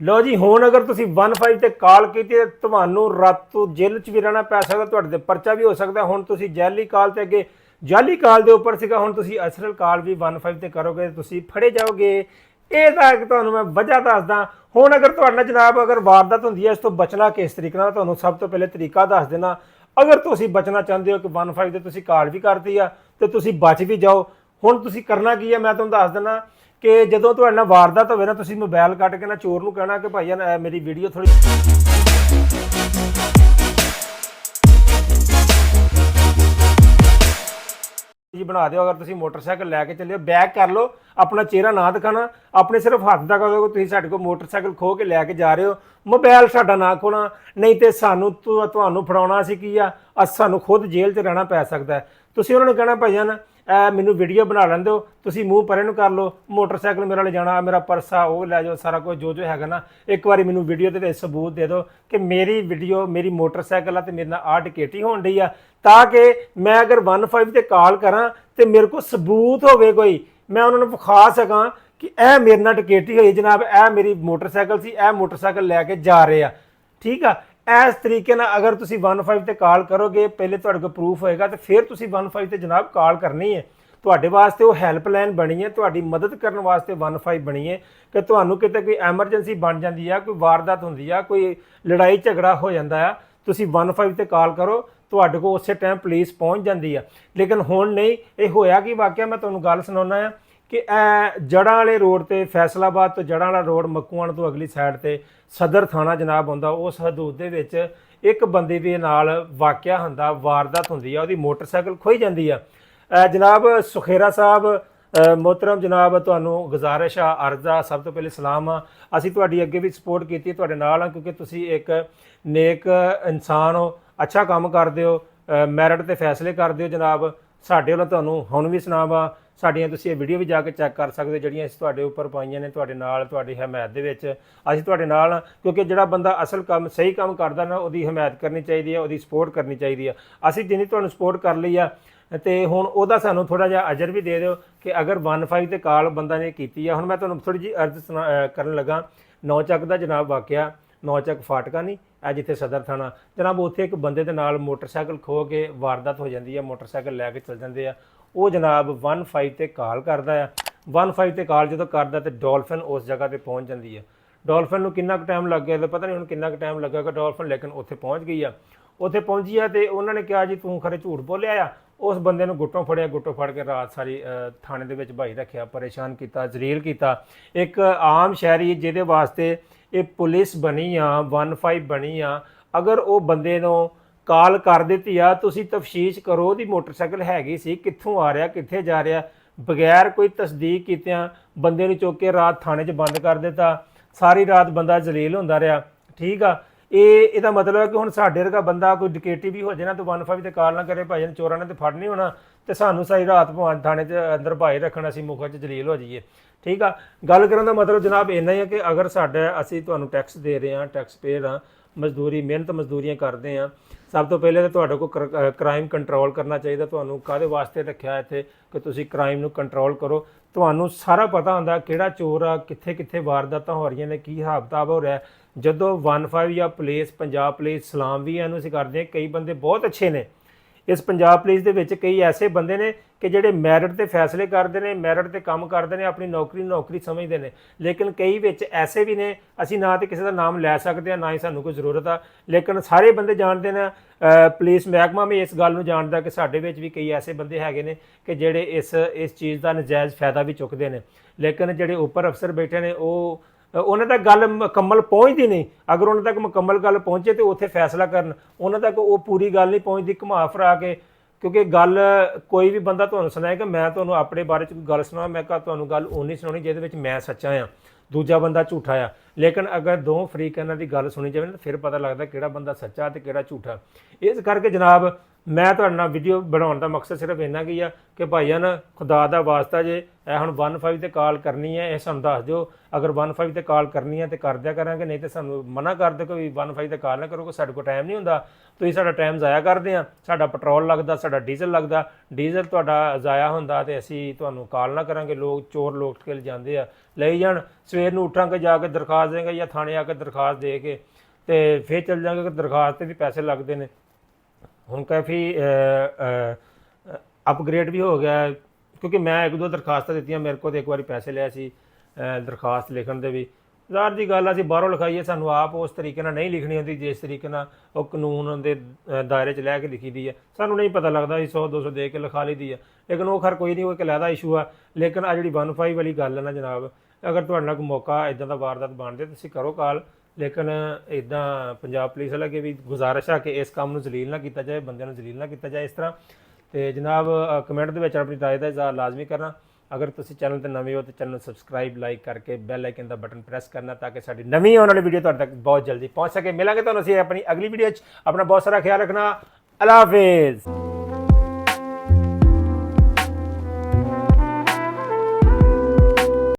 ਲਓ ਜੀ, ਹੁਣ ਅਗਰ ਤੁਸੀਂ 15 ਤੇ ਕਾਲ ਕੀਤੀ ਤੇ ਤੁਹਾਨੂੰ ਰਾਤੋਂ ਜੇਲ੍ਹ 'ਚ ਵੀ ਰਹਿਣਾ ਪੈ ਸਕਦਾ, ਤੁਹਾਡੇ ਤੇ ਪਰਚਾ ਵੀ ਹੋ ਸਕਦਾ। ਹੁਣ ਤੁਸੀਂ ਜਾਲੀ ਕਾਲ ਤੇ ਅੱਗੇ ਜਾਲੀ ਕਾਲ ਦੇ ਉੱਪਰ ਸੀਗਾ, ਹੁਣ ਤੁਸੀਂ ਅਸਲ ਕਾਲ ਵੀ 15 ਤੇ ਕਰੋਗੇ ਤੁਸੀਂ ਫੜੇ ਜਾਓਗੇ। ਇਹ ਤਾਂ ਤੁਹਾਨੂੰ ਮੈਂ ਵਜ੍ਹਾ ਦੱਸਦਾ। ਹੁਣ ਅਗਰ ਤੁਹਾਡੇ ਨਾਲ ਜਨਾਬ ਅਗਰ ਵਾਰਦਾਤ ਹੁੰਦੀ ਹੈ, ਇਸ ਤੋਂ ਬਚਣਾ ਕਿਸ ਤਰੀਕੇ ਨਾਲ, ਤੁਹਾਨੂੰ ਸਭ ਤੋਂ ਪਹਿਲੇ ਤਰੀਕਾ ਦੱਸ ਦੇਣਾ। ਅਗਰ ਤੁਸੀਂ ਬਚਣਾ ਚਾਹੁੰਦੇ ਹੋ ਕਿ 15 ਤੇ ਤੁਸੀਂ ਕਾਲ ਵੀ ਕਰਤੀ ਆ ਤੇ ਤੁਸੀਂ ਬਚ ਵੀ ਜਾਓ, ਹੁਣ ਤੁਸੀਂ ਕਰਨਾ ਕੀ ਹੈ ਮੈਂ ਤੁਹਾਨੂੰ ਦੱਸ ਦਿੰਦਾ ਕਿ ਜਦੋਂ ਤੁਹਾਡੇ ਨਾਲ ਵਾਰਦਾਤ ਹੋਵੇ ਨਾ, ਤੁਸੀਂ ਮੋਬਾਈਲ ਕੱਢ ਕੇ ਨਾ ਚੋਰ ਨੂੰ ਕਹਿਣਾ ਕਿ ਭਾਈ ਮੇਰੀ ਵੀਡੀਓ ਥੋੜੀ ਜੀ ਬਣਾ ਦਿਓ। ਅਗਰ ਤੁਸੀਂ ਮੋਟਰਸਾਈਕਲ ਲੈ ਕੇ ਚੱਲਿਓ, ਬੈਕ ਕਰ ਲਓ, ਆਪਣਾ ਚਿਹਰਾ ਨਾ ਦਿਖਾਣਾ, ਆਪਣੇ ਸਿਰਫ ਹੱਥ ਦਾ ਕਰੋ। ਤੁਸੀਂ ਸਾਡੇ ਕੋਲ ਮੋਟਰਸਾਈਕਲ ਖੋ ਕੇ ਲੈ ਕੇ ਜਾ ਰਹੇ ਹੋ, ਮੋਬਾਈਲ ਸਾਡਾ ਨਾ ਖੋਣਾ, ਨਹੀਂ ਤੇ ਸਾਨੂੰ ਤੁਹਾਨੂੰ ਫੜਾਉਣਾ ਸੀ ਕੀ ਆ, ਸਾਨੂੰ ਖੁਦ ਜੇਲ੍ਹ 'ਚ ਰਹਿਣਾ ਪੈ ਸਕਦਾ। ਤੁਸੀਂ ਉਹਨਾਂ ਨੂੰ ਕਹਿਣਾ ਭਾਈ ਜਾਨ ਮੈਨੂੰ ਵੀਡੀਓ ਬਣਾ ਲੈਣ ਦਿਓ, ਤੁਸੀਂ ਮੂੰਹ ਪਰੇ ਨੂੰ ਕਰ ਲਓ, ਮੋਟਰਸਾਈਕਲ ਮੇਰਾ ਲੈ ਜਾਣਾ, ਮੇਰਾ ਪਰਸਾ ਉਹ ਲੈ ਜਾਓ, ਸਾਰਾ ਕੁਝ ਜੋ ਹੈਗਾ ਨਾ, ਇੱਕ ਵਾਰੀ ਮੈਨੂੰ ਵੀਡੀਓ ਦੇ ਵਿੱਚ ਸਬੂਤ ਦੇ ਦਿਓ ਕਿ ਮੇਰੀ ਵੀਡੀਓ ਮੇਰੀ ਮੋਟਰਸਾਈਕਲ ਆ ਤੇ ਮੇਰੇ ਨਾਲ ਆਹ ਡਕੈਤੀ ਹੋਣ ਡਈ ਆ, ਤਾਂ ਕਿ ਮੈਂ ਅਗਰ 15 ਤੇ ਕਾਲ ਕਰਾਂ ਤੇ ਮੇਰੇ ਕੋਲ ਸਬੂਤ ਹੋਵੇ, ਕੋਈ ਮੈਂ ਉਹਨਾਂ ਨੂੰ ਵਿਖਾ ਸਕਾਂ ਕਿ ਇਹ ਮੇਰੇ ਨਾਲ ਡਕੈਤੀ ਹੋਈ ਜਨਾਬ, ਇਹ ਮੇਰੀ ਮੋਟਰਸਾਈਕਲ ਸੀ, ਇਹ ਮੋਟਰਸਾਈਕਲ ਲੈ ਕੇ ਜਾ ਰਹੇ ਆ। ਠੀਕ ਆ, ਇਸ ਤਰੀਕੇ ਨਾਲ ਅਗਰ ਤੁਸੀਂ 15 ਤੇ ਕਾਲ ਕਰੋਗੇ, ਪਹਿਲੇ ਤੁਹਾਡੇ ਕੋਲ ਪ੍ਰੂਫ ਹੋਏਗਾ ਤੇ ਫਿਰ ਤੁਸੀਂ 15 ਤੇ ਜਨਾਬ ਕਾਲ ਕਰਨੀ ਹੈ। ਤੁਹਾਡੇ ਵਾਸਤੇ ਉਹ ਹੈਲਪਲਾਈਨ ਬਣੀ ਹੈ, ਤੁਹਾਡੀ ਮਦਦ ਕਰਨ ਵਾਸਤੇ 15 ਬਣੀ ਹੈ ਕਿ ਤੁਹਾਨੂੰ ਕਿਤੇ ਕੋਈ ਐਮਰਜੈਂਸੀ ਬਣ ਜਾਂਦੀ ਆ, ਕੋਈ ਵਾਰਦਾਤ ਹੁੰਦੀ ਆ, ਕੋਈ ਲੜਾਈ ਝਗੜਾ ਹੋ ਜਾਂਦਾ ਆ, ਤੁਸੀਂ 15 ਤੇ ਕਾਲ ਕਰੋ, ਤੁਹਾਡੇ ਕੋਲ ਉਸੇ ਟਾਈਮ ਪੁਲਿਸ ਪਹੁੰਚ ਜਾਂਦੀ ਆ। ਲੇਕਿਨ ਹੁਣ ਨਹੀਂ। ਇਹ ਹੋਇਆ ਕੀ ਵਾਕਿਆ ਮੈਂ ਤੁਹਾਨੂੰ ਗੱਲ ਸੁਣਾਉਣਾ ਆ ਕਿ ਇਹ ਜੜ੍ਹਾਂ ਵਾਲੇ ਰੋਡ ਤੇ, ਫੈਸਲਾਬਾਦ ਤੋਂ ਜੜ੍ਹਾਂ ਵਾਲਾ ਰੋਡ ਮੱਕੂਆਣ ਤੋਂ ਅਗਲੀ ਸਾਈਡ ਤੇ ਸਦਰ ਥਾਣਾ ਜਨਾਬ ਹੁੰਦਾ, ਉਸ ਹਦੂਦ ਦੇ ਵਿੱਚ ਇੱਕ ਬੰਦੇ ਦੇ ਨਾਲ ਵਾਕਿਆ ਹੁੰਦਾ, ਵਾਰਦਾਤ ਹੁੰਦੀ ਆ, ਉਹਦੀ ਮੋਟਰਸਾਈਕਲ ਖੋਈ ਜਾਂਦੀ ਆ। ਜਨਾਬ ਸੁਖੇਰਾ ਸਾਹਿਬ मोहतरम जनाब, ਤੁਹਾਨੂੰ ਗੁਜ਼ਾਰਿਸ਼ ਆ, ਅਰਜ਼ ਆ, ਸਭ ਤੋਂ ਪਹਿਲੇ ਸਲਾਮ ਆ। ਅਸੀਂ ਤੁਹਾਡੀ ਅੱਗੇ ਵੀ ਸਪੋਰਟ ਕੀਤੀ, ਤੁਹਾਡੇ ਨਾਲ ਆ, ਕਿਉਂਕਿ ਤੁਸੀਂ ਇੱਕ ਨੇਕ ਇਨਸਾਨ ਹੋ, ਅੱਛਾ ਕੰਮ ਕਰਦੇ ਹੋ, ਮੈਰਿਟ ਤੇ ਫੈਸਲੇ ਕਰਦੇ ਹੋ ਜਨਾਬ। ਸਾਡੇ ਵੱਲੋਂ ਤੁਹਾਨੂੰ ਹੁਣ ਵੀ ਸੁਨਾਮ ਆ, ਸਾਡੀਆਂ ਤੁਸੀਂ ਇਹ ਵੀਡੀਓ ਵੀ ਜਾ ਕੇ ਚੈੱਕ ਕਰ ਸਕਦੇ ਜਿਹੜੀਆਂ ਅਸੀਂ ਤੁਹਾਡੇ ਉੱਪਰ ਪਾਈਆਂ ਨੇ, ਤੁਹਾਡੇ ਨਾਲ, ਤੁਹਾਡੀ ਹਮਾਇਤ ਦੇ ਵਿੱਚ ਅਸੀਂ ਤੁਹਾਡੇ ਨਾਲ ਆ। ਕਿਉਂਕਿ ਜਿਹੜਾ ਬੰਦਾ ਅਸਲ ਕੰਮ ਸਹੀ ਕੰਮ ਕਰਦਾ ਨਾ, ਉਹਦੀ ਹਮਾਇਤ ਕਰਨੀ ਚਾਹੀਦੀ ਹੈ, ਉਹਦੀ ਸਪੋਰਟ ਕਰਨੀ ਚਾਹੀਦੀ ਆ। ਅਸੀਂ ਜਿੰਨੀ ਤੁਹਾਨੂੰ ਸਪੋਰਟ ਕਰ ਲਈ ਆ ਤੇ ਹੁਣ ਉਹਦਾ ਸਾਨੂੰ ਥੋੜਾ ਜਿਹਾ ਅਜਰ ਵੀ ਦੇ ਦਿਓ ਕਿ ਅਗਰ 15 ਤੇ ਕਾਲ ਬੰਦਾ ਨੇ ਕੀਤੀ ਆ। ਹੁਣ ਮੈਂ ਤੁਹਾਨੂੰ ਥੋੜੀ ਜਿਹੀ ਅਰਜ਼ ਕਰਨ ਲੱਗਾ। ਨੌਚੱਕ ਦਾ ਜਨਾਬ ਵਾਕਿਆ, ਨੌਚੱਕ ਫਾਟਕਾ ਨਹੀਂ, ਇਹ ਜਿੱਥੇ ਸਦਰ ਥਾਣਾ ਜਨਾਬ, ਉੱਥੇ ਇੱਕ ਬੰਦੇ ਦੇ ਨਾਲ ਮੋਟਰਸਾਈਕਲ ਖੋ ਕੇ ਵਾਰਦਾਤ ਹੋ ਜਾਂਦੀ ਹੈ, ਮੋਟਰਸਾਈਕਲ ਲੈ ਕੇ ਚੱਲ ਜਾਂਦੇ ਆ। ਉਹ ਜਨਾਬ 15 ਤੇ ਕਾਲ ਕਰਦਾ ਆ। 15 ਤੇ ਕਾਲ ਜਦੋਂ ਕਰਦਾ ਤੇ ਡੋਲਫਿਨ ਉਸ ਜਗ੍ਹਾ ਤੇ ਪਹੁੰਚ ਜਾਂਦੀ ਹੈ। ਡੋਲਫਿਨ ਨੂੰ ਕਿੰਨਾ ਕੁ ਟਾਈਮ ਲੱਗ ਗਿਆ ਪਤਾ ਨਹੀਂ, ਹੁਣ ਕਿੰਨਾ ਕੁ ਟਾਈਮ ਲੱਗੇਗਾ ਡੋਲਫਿਨ, ਲੇਕਿਨ ਉੱਥੇ ਪਹੁੰਚ ਗਈ ਆ। ਉੱਥੇ ਪਹੁੰਚੀ ਆ ਤੇ ਉਹਨਾਂ ਨੇ ਕਿਹਾ ਜੀ ਤੂੰ ਖਰੇ ਝੂਠ ਬੋਲਿਆ ਆ। ਉਸ ਬੰਦੇ ਨੂੰ ਗੁੱਟੋਂ ਫੜਿਆ, ਗੁੱਟੋਂ ਫੜ ਕੇ ਰਾਤ ਸਾਰੀ ਥਾਣੇ ਦੇ ਵਿੱਚ ਭਾਈ ਰੱਖਿਆ, ਪਰੇਸ਼ਾਨ ਕੀਤਾ, ਜ਼ਲੀਲ ਕੀਤਾ। ਇੱਕ ਆਮ ਸ਼ਹਿਰੀ ਜਿਹਦੇ ਵਾਸਤੇ ਇਹ ਪੁਲਿਸ ਬਣੀ ਆ, 15 ਬਣੀ ਆ, ਅਗਰ ਉਹ ਬੰਦੇ ਨੂੰ ਕਾਲ ਕਰ ਦਿੱਤੀ ਆ, ਤੁਸੀਂ ਤਫਤੀਸ਼ ਕਰੋ ਉਹਦੀ ਮੋਟਰਸਾਈਕਲ ਹੈਗੀ ਸੀ, ਕਿੱਥੋਂ ਆ ਰਿਹਾ, ਕਿੱਥੇ ਜਾ ਰਿਹਾ, ਬਗੈਰ ਕੋਈ ਤਸਦੀਕ ਕੀਤਿਆਂ ਬੰਦੇ ਨੂੰ ਚੁੱਕ ਕੇ ਰਾਤ ਥਾਣੇ 'ਚ ਬੰਦ ਕਰ ਦਿੱਤਾ। ਸਾਰੀ ਰਾਤ ਬੰਦਾ ਜ਼ਲੀਲ ਹੁੰਦਾ ਰਿਹਾ। ਠੀਕ ਆ, ਇਹਦਾ ਮਤਲਬ ਹੈ ਕਿ ਹੁਣ ਸਾਡੇ ਵਰਗਾ ਬੰਦਾ ਕੋਈ ਡਕੈਤੀ ਵੀ ਹੋ ਜਾਏ ਨਾ ਤਾਂ 15 ਤੇ ਕਾਲ ਨਾ ਕਰੇ, ਭਾਈ ਚੋਰਾਂ ਨੇ ਤੇ ਫੜ ਨਹੀਂ ਹੋਣਾ ਤੇ ਸਾਨੂੰ ਸਾਰੀ ਰਾਤ ਭਾਵੇਂ ਥਾਣੇ 'ਚ ਅੰਦਰ ਭਾਈ ਰੱਖਣਾ, ਅਸੀਂ ਮੁੱਖ 'ਚ ਜਲੀਲ ਹੋ ਜਾਈਏ। ਠੀਕ ਆ, ਗੱਲ ਕਰਨ ਦਾ ਮਤਲਬ ਜਨਾਬ ਇੰਨਾ ਹੀ ਹੈ ਕਿ ਅਗਰ ਸਾਡਾ ਅਸੀਂ ਤੁਹਾਨੂੰ ਟੈਕਸ ਦੇ ਰਹੇ ਹਾਂ, ਟੈਕਸ ਪੇਅਰ ਹਾਂ, ਮਜ਼ਦੂਰੀ ਮਿਹਨਤ ਮਜ਼ਦੂਰੀਆਂ ਕਰਦੇ ਹਾਂ, ਸਭ ਤੋਂ ਪਹਿਲੇ ਤਾਂ ਤੁਹਾਡੇ ਕੋਲ ਕ੍ਰਾਈਮ ਕੰਟਰੋਲ ਕਰਨਾ ਚਾਹੀਦਾ। ਤੁਹਾਨੂੰ ਕਾਹਦੇ ਵਾਸਤੇ ਰੱਖਿਆ ਇੱਥੇ ਕਿ ਤੁਸੀਂ ਕ੍ਰਾਈਮ ਨੂੰ ਕੰਟਰੋਲ ਕਰੋ। ਤੁਹਾਨੂੰ ਸਾਰਾ ਪਤਾ ਹੁੰਦਾ ਕਿਹੜਾ ਚੋਰ ਆ, ਕਿੱਥੇ ਕਿੱਥੇ ਵਾਰਦਾਤਾਂ ਹੋ ਰਹੀਆਂ ਨੇ, ਕੀ ਹਿਸਾਬ ਕਿਤਾਬ ਹੋ ਰਿਹਾ। ਜਦੋਂ 15 ਜਾਂ ਪੁਲਿਸ, ਪੰਜਾਬ ਪੁਲਿਸ, ਸਲਾਮ ਵੀ ਇਹਨੂੰ ਅਸੀਂ ਕਰਦੇ ਹਾਂ। ਕਈ ਬੰਦੇ ਬਹੁਤ ਅੱਛੇ ਨੇ ਇਸ ਪੰਜਾਬ ਪੁਲਿਸ ਦੇ ਵਿੱਚ, ਕਈ ਐਸੇ ਬੰਦੇ ਨੇ ਕਿ ਜਿਹੜੇ ਮੈਰਿਟ ਤੇ ਫੈਸਲੇ ਕਰਦੇ ਨੇ, ਮੈਰਿਟ ਤੇ ਕੰਮ ਕਰਦੇ ਨੇ, ਆਪਣੀ ਨੌਕਰੀ ਸਮਝਦੇ ਨੇ। ਲੇਕਿਨ ਕਈ ਵਿੱਚ ਐਸੇ ਵੀ ਨੇ, ਅਸੀਂ ਨਾ ਤੇ ਕਿਸੇ ਦਾ ਨਾਮ ਲੈ ਸਕਦੇ ਹਾਂ, ਨਾ ਹੀ ਸਾਨੂੰ ਕੋਈ ਜ਼ਰੂਰਤ ਆ, ਲੇਕਿਨ ਸਾਰੇ ਬੰਦੇ ਜਾਣਦੇ ਨੇ, ਪੁਲਿਸ ਮਹਿਕਮਾ ਵੀ ਇਸ ਗੱਲ ਨੂੰ ਜਾਣਦਾ ਕਿ ਸਾਡੇ ਵਿੱਚ ਵੀ ਕਈ ਐਸੇ ਬੰਦੇ ਹੈਗੇ ਨੇ ਕਿ ਜਿਹੜੇ ਇਸ ਚੀਜ਼ ਦਾ ਨਜਾਇਜ਼ ਫਾਇਦਾ ਵੀ ਚੁੱਕਦੇ ਨੇ। ਲੇਕਿਨ ਜਿਹੜੇ ਉੱਪਰ ਅਫਸਰ ਬੈਠੇ ਨੇ ਉਹਨਾਂ ਤੱਕ ਗੱਲ ਮੁਕੰਮਲ ਪਹੁੰਚਦੀ ਨਹੀਂ। ਅਗਰ ਉਹਨਾਂ ਤੱਕ ਮੁਕੰਮਲ ਗੱਲ ਪਹੁੰਚੇ ਤਾਂ ਉੱਥੇ ਫੈਸਲਾ ਕਰਨ, ਉਹਨਾਂ ਤੱਕ ਉਹ ਪੂਰੀ ਗੱਲ ਨਹੀਂ ਪਹੁੰਚਦੀ, ਘੁਮਾ ਫਿਰਾ ਕੇ। ਕਿਉਂਕਿ ਗੱਲ ਕੋਈ ਵੀ ਬੰਦਾ ਤੁਹਾਨੂੰ ਸੁਣਾਏਗਾ, ਮੈਂ ਤੁਹਾਨੂੰ ਆਪਣੇ ਬਾਰੇ 'ਚ ਗੱਲ ਸੁਣਾ, ਮੈਂ ਤੁਹਾਨੂੰ ਗੱਲ ਉਨੀ ਸੁਣਾਉਣੀ ਜਿਹਦੇ ਵਿੱਚ ਮੈਂ ਸੱਚਾ ਆ, ਦੂਜਾ ਬੰਦਾ ਝੂਠਾ ਆ। ਲੇਕਿਨ ਅਗਰ ਦੋ ਫਰੀਕ ਇਹਨਾਂ ਦੀ ਗੱਲ ਸੁਣੀ ਜਾਵੇ ਤਾਂ ਫਿਰ ਪਤਾ ਲੱਗਦਾ ਕਿਹੜਾ ਬੰਦਾ ਸੱਚਾ ਤੇ ਕਿਹੜਾ ਝੂਠਾ। ਇਸ ਕਰਕੇ ਜਨਾਬ ਮੈਂ ਤੁਹਾਡੇ ਨਾਲ ਵੀਡੀਓ ਬਣਾਉਣ ਦਾ ਮਕਸਦ ਸਿਰਫ ਇੰਨਾ ਕੀ ਆ ਕਿ ਭਾਈਆਂ ਨਾ ਖੁਦਾ ਦਾ ਵਾਸਤਾ ਜੇ ਇਹ ਹੁਣ 15 ਤੇ ਕਾਲ ਕਰਨੀ ਹੈ ਇਹ ਸਾਨੂੰ ਦੱਸ ਦਿਓ। ਅਗਰ 15 ਤੇ ਕਾਲ ਕਰਨੀ ਹੈ ਤੇ ਕਰ ਦਿਆ ਕਰਾਂਗੇ, ਨਹੀਂ ਤੇ ਸਾਨੂੰ ਮਨਾ ਕਰ ਦਿਓ ਕਿ 15 ਤੇ ਕਾਲ ਨਾ ਕਰੋ, ਸਾਡੇ ਕੋਲ ਟਾਈਮ ਨਹੀਂ ਹੁੰਦਾ। ਤੁਸੀਂ ਸਾਡਾ ਟਾਈਮ ਜ਼ਾਇਆ ਕਰਦੇ ਆ, ਸਾਡਾ ਪੈਟਰੋਲ ਲੱਗਦਾ, ਸਾਡਾ ਡੀਜ਼ਲ ਲੱਗਦਾ, ਡੀਜ਼ਲ ਤੁਹਾਡਾ ਜ਼ਾਇਆ ਹੁੰਦਾ ਤੇ ਅਸੀਂ ਤੁਹਾਨੂੰ ਕਾਲ ਨਾ ਕਰਾਂਗੇ। ਲੋਕ ਚੋਰ ਲੋਕ ਕੇ ਜਾਂਦੇ ਆ, ਲਈ ਜਾਣ, ਸਵੇਰ ਨੂੰ ਉੱਠਾਂਗੇ ਜਾ ਕੇ ਦਰਖਾਸਤ ਦੇਂਗੇ ਜਾਂ ਥਾਣੇ ਆ ਕੇ ਦਰਖਾਸਤ ਦੇ ਕੇ ਤੇ ਫਿਰ ਚੱਲ ਜਾਂਗੇ ਕਿ ਦਰਖਾਸਤ 'ਤੇ ਵੀ ਪੈਸੇ ਲੱਗਦੇ ਨੇ। ਹੁਣ ਕਾਫੀ ਅਪਗ੍ਰੇਡ ਵੀ ਹੋ ਗਿਆ, ਕਿਉਂਕਿ ਮੈਂ ਇੱਕ ਦੋ ਦਰਖਾਸਤਾਂ ਦਿੱਤੀਆਂ, ਮੇਰੇ ਕੋਲ ਤਾਂ ਇੱਕ ਵਾਰੀ ਪੈਸੇ ਲਿਆ ਸੀ ਦਰਖਾਸਤ ਲਿਖਣ ਦੇ ਵੀ। ਜ਼ਾਹਰ ਦੀ ਗੱਲ ਅਸੀਂ ਬਾਹਰੋਂ ਲਿਖਾਈਏ, ਸਾਨੂੰ ਆਪ ਉਸ ਤਰੀਕੇ ਨਾਲ ਨਹੀਂ ਲਿਖਣੀ ਆਉਂਦੀ ਜਿਸ ਤਰੀਕੇ ਨਾਲ ਉਹ ਕਾਨੂੰਨ ਦੇ ਦਾਇਰੇ 'ਚ ਲੈ ਕੇ ਲਿਖੀ ਦੀ ਹੈ। ਸਾਨੂੰ ਨਹੀਂ ਪਤਾ ਲੱਗਦਾ, ਅਸੀਂ 100-200 ਦੇ ਕੇ ਲਿਖਾ ਲਈ ਦੀ ਹੈ, ਲੇਕਿਨ ਉਹ ਖੈਰ ਕੋਈ ਨਹੀਂ, ਉਹ ਇੱਕ ਅਲੱਗਾ ਇਸ਼ੂ ਆ। ਲੇਕਿਨ ਆ ਜਿਹੜੀ 15 ਵਾਲੀ ਗੱਲ ਹੈ ਨਾ ਜਨਾਬ, ਅਗਰ ਤੁਹਾਡੇ ਨਾਲ ਕੋਈ ਮੌਕਾ ਇੱਦਾਂ ਦਾ ਵਾਰਦਾਤ ਬਣਦੇ ਤੁਸੀਂ ਕਰੋ ਕਾਲ। ਲੇਕਿਨ ਇੱਦਾਂ ਪੰਜਾਬ ਪੁਲਿਸ ਵਾਲਾ ਕਿ ਵੀ ਗੁਜ਼ਾਰਿਸ਼ ਆ ਕਿ ਇਸ ਕੰਮ ਨੂੰ ਜ਼ਲੀਲ ਨਾ ਕੀਤਾ ਜਾਏ, ਬੰਦਿਆਂ ਨੂੰ ਜ਼ਲੀਲ ਨਾ ਕੀਤਾ ਜਾਏ ਇਸ ਤਰ੍ਹਾਂ। ਤੇ ਜਨਾਬ ਕਮੈਂਟ ਦੇ ਵਿੱਚ ਆਪਣੀ ਰਾਏ ਦਾ ਇਜ਼ਹਾਰ ਲਾਜ਼ਮੀ ਕਰਨਾ। ਅਗਰ ਤੁਸੀਂ ਚੈਨਲ ਤੇ ਨਵੇਂ ਹੋ ਤਾਂ ਚੈਨਲ ਨੂੰ ਸਬਸਕ੍ਰਾਈਬ ਲਾਈਕ ਕਰਕੇ ਬੈਲ ਆਈਕਨ ਦਾ ਬਟਨ ਪ੍ਰੈਸ ਕਰਨਾ ਤਾਂ ਕਿ ਸਾਡੀ ਨਵੀਂ ਆਉਣ ਵਾਲੀ ਵੀਡੀਓ ਤੁਹਾਡੇ ਤੱਕ ਬਹੁਤ ਜਲਦੀ ਪਹੁੰਚ ਸਕੇ। ਮਿਲਾਂਗੇ ਤੁਹਾਨੂੰ ਅਸੀਂ ਆਪਣੀ ਅਗਲੀ ਵੀਡੀਓ 'ਚ। ਆਪਣਾ ਬਹੁਤ ਸਾਰਾ ਖਿਆਲ ਰੱਖਣਾ। ਅੱਲਾ ਹਾਫਿਜ਼।